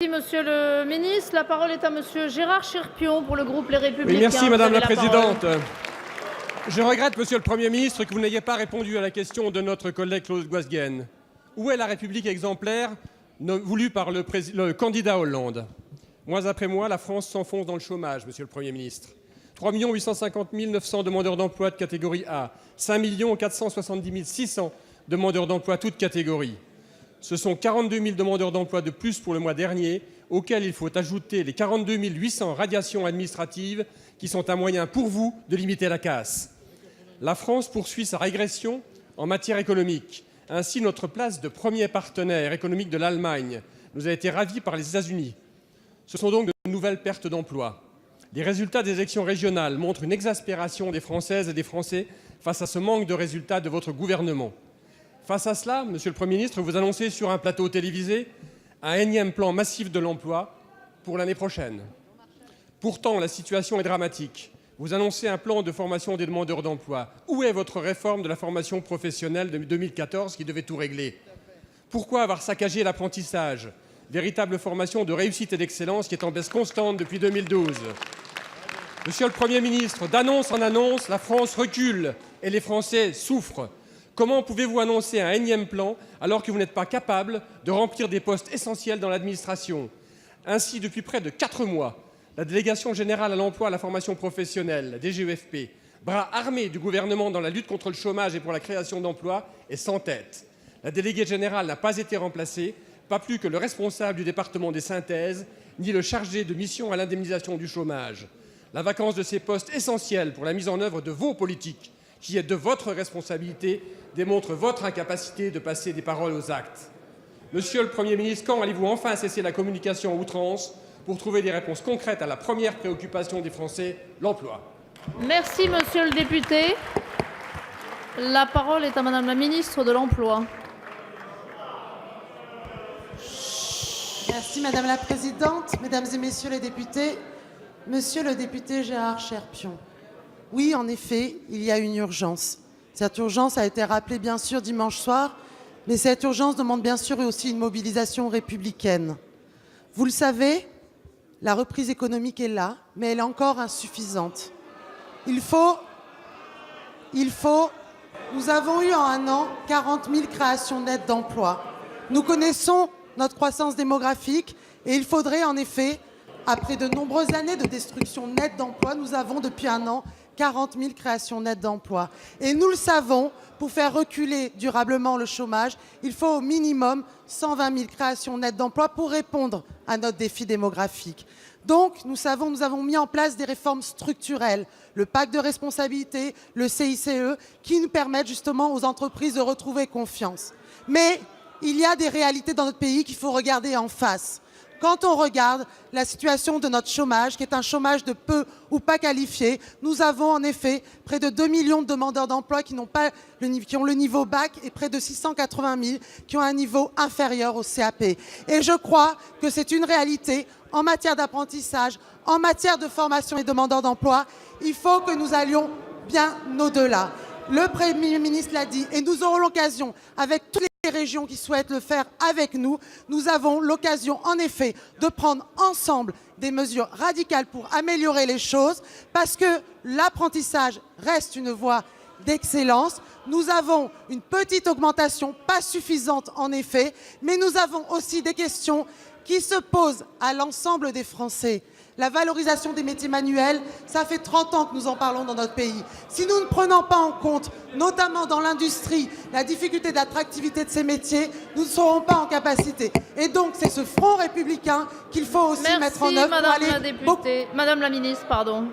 Monsieur le ministre. La parole est à Monsieur Gérard Cherpion pour le groupe Les Républicains. Oui, merci Madame la Présidente. Je regrette, Monsieur le Premier ministre, que vous n'ayez pas répondu à la question de notre collègue Claude Goisguen. Où est la République exemplaire voulue par le candidat Hollande? Mois après mois, la France s'enfonce dans le chômage, Monsieur le Premier ministre. 3 850 900 demandeurs d'emploi de catégorie A, 5 470 600 demandeurs d'emploi toutes catégories. Ce sont 42 000 demandeurs d'emploi de plus pour le mois dernier, auxquels il faut ajouter les 42 800 radiations administratives qui sont un moyen pour vous de limiter la casse. La France poursuit sa régression en matière économique. Ainsi, notre place de premier partenaire économique de l'Allemagne nous a été ravie par les États-Unis. Ce sont donc de nouvelles pertes d'emplois. Les résultats des élections régionales montrent une exaspération des Françaises et des Français face à ce manque de résultats de votre gouvernement. Face à cela, Monsieur le Premier ministre, vous annoncez sur un plateau télévisé un énième plan massif de l'emploi pour l'année prochaine. Pourtant, la situation est dramatique. Vous annoncez un plan de formation des demandeurs d'emploi. Où est votre réforme de la formation professionnelle de 2014 qui devait tout régler? Pourquoi avoir saccagé l'apprentissage, véritable formation de réussite et d'excellence qui est en baisse constante depuis 2012? Monsieur le Premier ministre, d'annonce en annonce, la France recule et les Français souffrent. Comment pouvez-vous annoncer un énième plan alors que vous n'êtes pas capable de remplir des postes essentiels dans l'administration? Ainsi, depuis près de 4 mois, la Délégation générale à l'emploi et à la formation professionnelle, la DGEFP, bras armé du gouvernement dans la lutte contre le chômage et pour la création d'emplois, est sans tête. La déléguée générale n'a pas été remplacée, pas plus que le responsable du département des synthèses, ni le chargé de mission à l'indemnisation du chômage. La vacance de ces postes essentiels pour la mise en œuvre de vos politiques, qui est de votre responsabilité, démontre votre incapacité de passer des paroles aux actes. Monsieur le Premier ministre, quand allez-vous enfin cesser la communication à outrance pour trouver des réponses concrètes à la première préoccupation des Français, l'emploi? Merci, monsieur le député. La parole est à Madame la ministre de l'Emploi. Merci Madame la Présidente, Mesdames et Messieurs les députés, Monsieur le député Gérard Cherpion. Oui, en effet, il y a une urgence. Cette urgence a été rappelée bien sûr dimanche soir, mais cette urgence demande bien sûr aussi une mobilisation républicaine. Vous le savez, la reprise économique est là, mais elle est encore insuffisante. Nous avons eu en un an 40 000 créations nettes d'emplois. Nous connaissons notre croissance démographique et il faudrait en effet, après de nombreuses années de destruction nette d'emplois, nous avons depuis un an 40 000 créations nettes d'emplois. Et nous le savons, pour faire reculer durablement le chômage, il faut au minimum 120 000 créations nettes d'emplois pour répondre à notre défi démographique. Donc, nous avons mis en place des réformes structurelles, le pacte de responsabilité, le CICE, qui nous permettent justement aux entreprises de retrouver confiance. Mais il y a des réalités dans notre pays qu'il faut regarder en face. Quand on regarde la situation de notre chômage, qui est un chômage de peu ou pas qualifié, nous avons en effet près de 2 millions de demandeurs d'emploi qui ont le niveau bac et près de 680 000 qui ont un niveau inférieur au CAP. Et je crois que c'est une réalité en matière d'apprentissage, en matière de formation et demandeurs d'emploi. Il faut que nous allions bien au-delà. Le Premier ministre l'a dit et nous aurons l'occasion, avec toutes les régions qui souhaitent le faire avec nous, nous avons l'occasion en effet de prendre ensemble des mesures radicales pour améliorer les choses parce que l'apprentissage reste une voie d'excellence. Nous avons une petite augmentation, pas suffisante en effet, mais nous avons aussi des questions qui se posent à l'ensemble des Français. La valorisation des métiers manuels, ça fait 30 ans que nous en parlons dans notre pays. Si nous ne prenons pas en compte, notamment dans l'industrie, la difficulté d'attractivité de ces métiers, nous ne serons pas en capacité. Et donc, c'est ce front républicain qu'il faut aussi mettre en œuvre. Merci, Madame la députée. Madame la ministre, pardon.